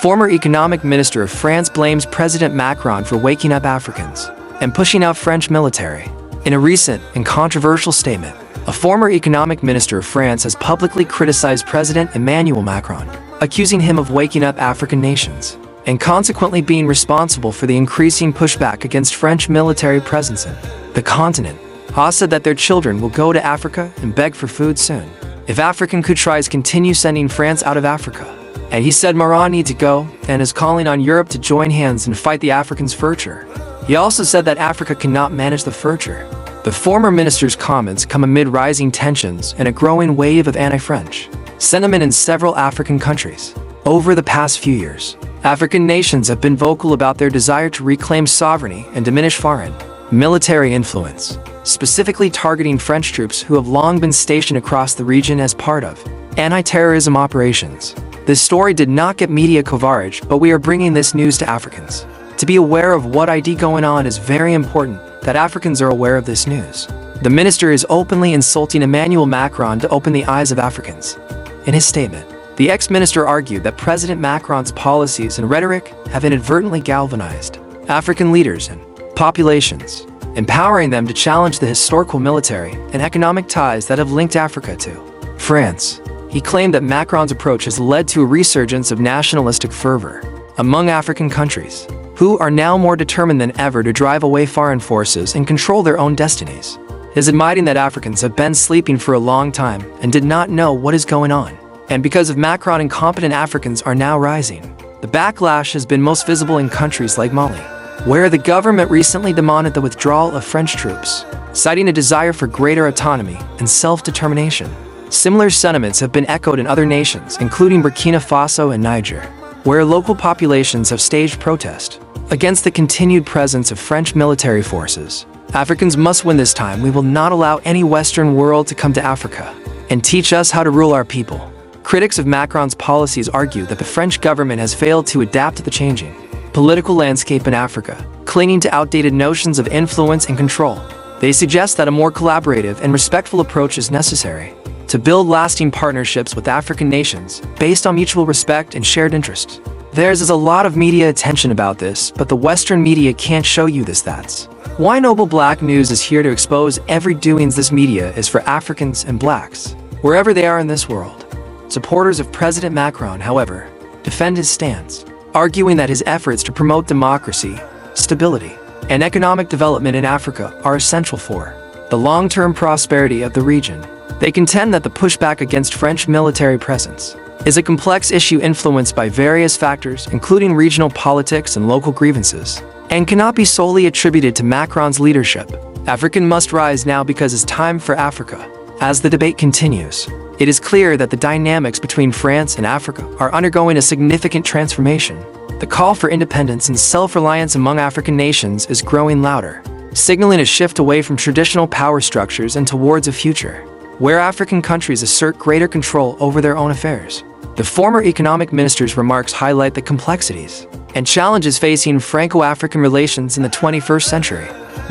Former economic minister of France blames President Macron for waking up Africans and pushing out French military. In a recent and controversial statement, a former economic minister of France has publicly criticized President Emmanuel Macron, accusing him of waking up African nations and consequently being responsible for the increasing pushback against French military presence in the continent. Ha said that their children will go to Africa and beg for food soon if African countries continue sending France out of Africa. And he said Macron needs to go and is calling on Europe to join hands and fight the Africans' future. He also said that Africa cannot manage the future. The former minister's comments come amid rising tensions and a growing wave of anti-French sentiment in several African countries. Over the past few years, African nations have been vocal about their desire to reclaim sovereignty and diminish foreign military influence, specifically targeting French troops who have long been stationed across the region as part of anti-terrorism operations. This story did not get media coverage, but we are bringing this news to Africans. To be aware of what is going on is very important that Africans are aware of this news. The minister is openly insulting Emmanuel Macron to open the eyes of Africans. In his statement, the ex-minister argued that President Macron's policies and rhetoric have inadvertently galvanized African leaders and populations, empowering them to challenge the historical military and economic ties that have linked Africa to France. He claimed that Macron's approach has led to a resurgence of nationalistic fervor among African countries, who are now more determined than ever to drive away foreign forces and control their own destinies. He is admitting that Africans have been sleeping for a long time and did not know what is going on. And because of Macron, incompetent Africans are now rising. The backlash has been most visible in countries like Mali, where the government recently demanded the withdrawal of French troops, citing a desire for greater autonomy and self-determination. Similar sentiments have been echoed in other nations, including Burkina Faso and Niger, where local populations have staged protest against the continued presence of French military forces. Africans must win this time. We will not allow any Western world to come to Africa and teach us how to rule our people. Critics of Macron's policies argue that the French government has failed to adapt to the changing political landscape in Africa, clinging to outdated notions of influence and control. They suggest that a more collaborative and respectful approach is necessary to build lasting partnerships with African nations based on mutual respect and shared interests. There is a lot of media attention about this, but the Western media can't show you this. That's why Noble Black News is here to expose every doings. This media is for Africans and blacks, wherever they are in this world. Supporters of President Macron, however, defend his stance, arguing that his efforts to promote democracy, stability, and economic development in Africa are essential for the long-term prosperity of the region. They contend that the pushback against French military presence is a complex issue influenced by various factors, including regional politics and local grievances, and cannot be solely attributed to Macron's leadership. African must rise now because it's time for Africa. As the debate continues, it is clear that the dynamics between France and Africa are undergoing a significant transformation. The call for independence and self-reliance among African nations is growing louder, signaling a shift away from traditional power structures and towards a future where African countries assert greater control over their own affairs. The former economic minister's remarks highlight the complexities and challenges facing Franco-African relations in the 21st century.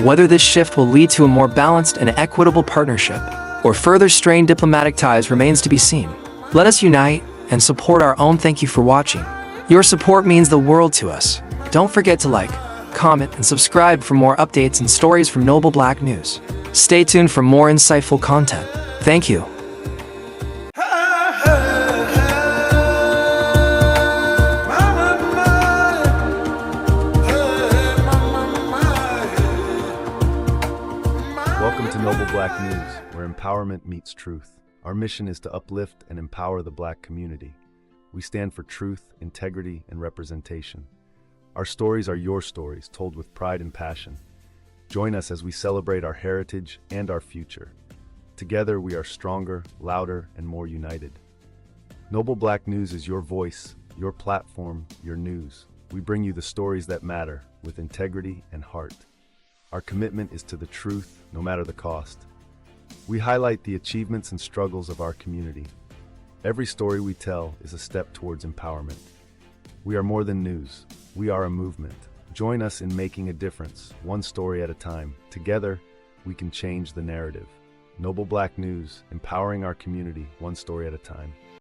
Whether this shift will lead to a more balanced and equitable partnership or further strained diplomatic ties remains to be seen. Let us unite and support our own. Thank you for watching. Your support means the world to us. Don't forget to like, comment, and subscribe for more updates and stories from Noble Black News. Stay tuned for more insightful content. Thank you. Welcome to Noble Black News, where empowerment meets truth. Our mission is to uplift and empower the Black community. We stand for truth, integrity, and representation. Our stories are your stories, told with pride and passion. Join us as we celebrate our heritage and our future. Together, we are stronger, louder, and more united. Noble Black News is your voice, your platform, your news. We bring you the stories that matter, with integrity and heart. Our commitment is to the truth, no matter the cost. We highlight the achievements and struggles of our community. Every story we tell is a step towards empowerment. We are more than news. We are a movement. Join us in making a difference, one story at a time. Together, we can change the narrative. Noble Black News, empowering our community, one story at a time.